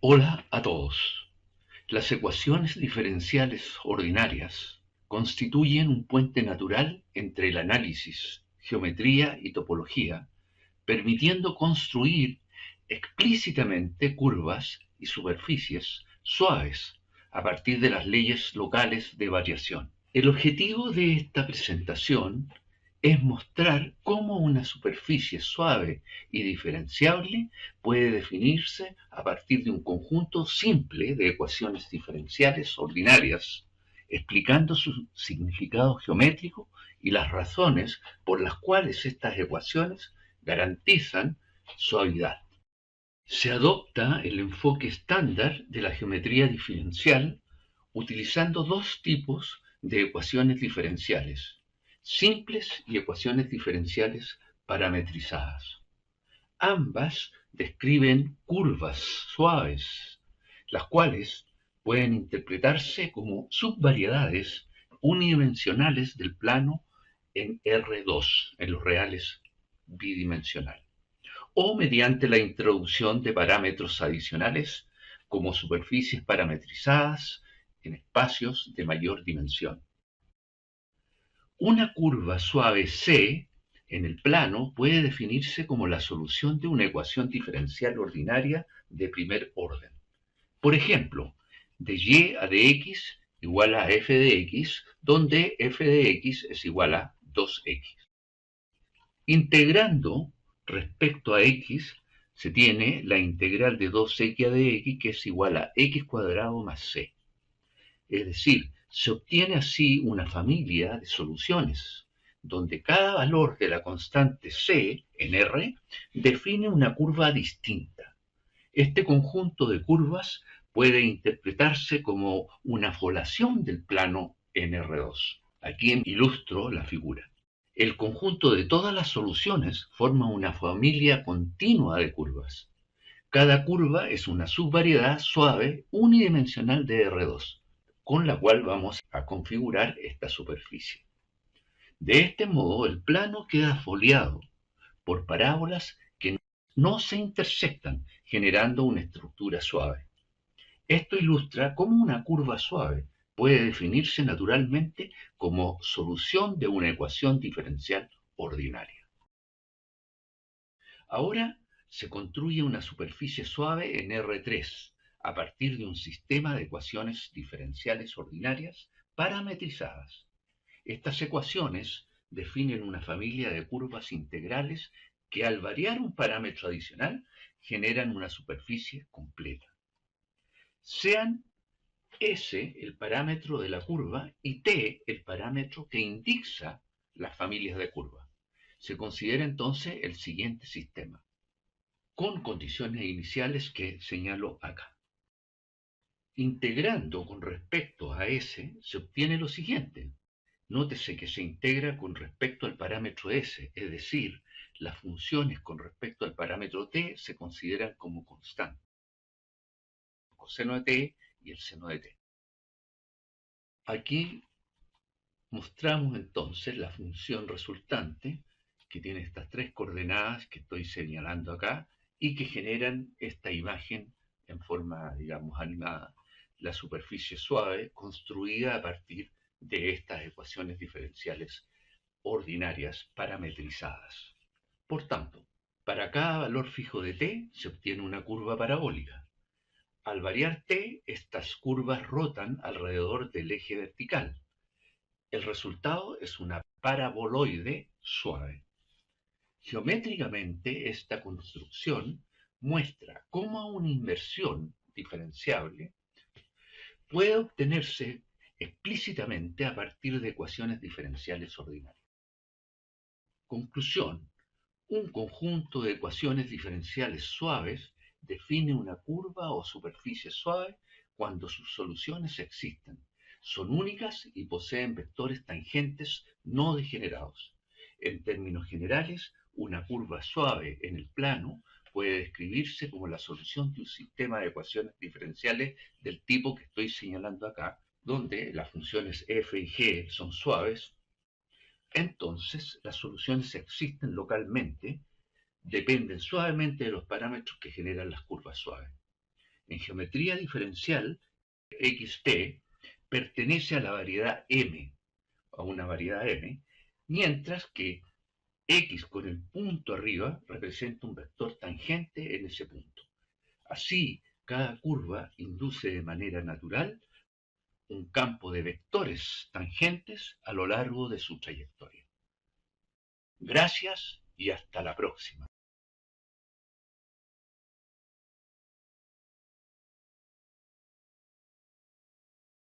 Hola a todos. Las ecuaciones diferenciales ordinarias constituyen un puente natural entre el análisis, geometría y topología, permitiendo construir explícitamente curvas y superficies suaves a partir de las leyes locales de variación. El objetivo de esta presentación es mostrar cómo una superficie suave y diferenciable puede definirse a partir de un conjunto simple de ecuaciones diferenciales ordinarias, explicando su significado geométrico y las razones por las cuales estas ecuaciones garantizan suavidad. Se adopta el enfoque estándar de la geometría diferencial utilizando dos tipos de ecuaciones diferenciales: simples y ecuaciones diferenciales parametrizadas. Ambas describen curvas suaves, las cuales pueden interpretarse como subvariedades unidimensionales del plano en R2, en los reales bidimensional, o mediante la introducción de parámetros adicionales como superficies parametrizadas en espacios de mayor dimensión. Una curva suave C en el plano puede definirse como la solución de una ecuación diferencial ordinaria de primer orden. Por ejemplo, de y a dx igual a f de x, donde f de x es igual a 2x. Integrando respecto a x, se tiene la integral de 2x a dx, que es igual a x cuadrado más c. Es decir, se obtiene así una familia de soluciones, donde cada valor de la constante c en R define una curva distinta. Este conjunto de curvas puede interpretarse como una folación del plano en R2. Aquí ilustro la figura. El conjunto de todas las soluciones forma una familia continua de curvas. Cada curva es una subvariedad suave unidimensional de R2, con la cual vamos a configurar esta superficie. De este modo, el plano queda foliado por parábolas que no se intersectan, generando una estructura suave. Esto ilustra cómo una curva suave puede definirse naturalmente como solución de una ecuación diferencial ordinaria. Ahora se construye una superficie suave en R3 a partir de un sistema de ecuaciones diferenciales ordinarias parametrizadas. Estas ecuaciones definen una familia de curvas integrales que, al variar un parámetro adicional, generan una superficie completa. Sean S el parámetro de la curva y T el parámetro que indica las familias de curvas. Se considera entonces el siguiente sistema, con condiciones iniciales que señalo acá. Integrando con respecto a S se obtiene lo siguiente. Nótese que se integra con respecto al parámetro S, es decir, las funciones con respecto al parámetro T se consideran como constantes, el coseno de T y el seno de T. Aquí mostramos entonces la función resultante, que tiene estas tres coordenadas que estoy señalando acá y que generan esta imagen en forma, digamos, animada, la superficie suave construida a partir de estas ecuaciones diferenciales ordinarias parametrizadas. Por tanto, para cada valor fijo de t se obtiene una curva parabólica. Al variar t, estas curvas rotan alrededor del eje vertical. El resultado es una paraboloide suave. Geométricamente, esta construcción muestra cómo una inversión diferenciable puede obtenerse explícitamente a partir de ecuaciones diferenciales ordinarias. Conclusión: un conjunto de ecuaciones diferenciales suaves define una curva o superficie suave cuando sus soluciones existen, son únicas y poseen vectores tangentes no degenerados. En términos generales, una curva suave en el plano puede describirse como la solución de un sistema de ecuaciones diferenciales del tipo que estoy señalando acá, donde las funciones f y g son suaves. Entonces, las soluciones existen localmente, dependen suavemente de los parámetros que generan las curvas suaves. En geometría diferencial, XP pertenece a la variedad M, a una variedad M, mientras que X con el punto arriba representa un vector tangente en ese punto. Así, cada curva induce de manera natural un campo de vectores tangentes a lo largo de su trayectoria. Gracias y hasta la próxima.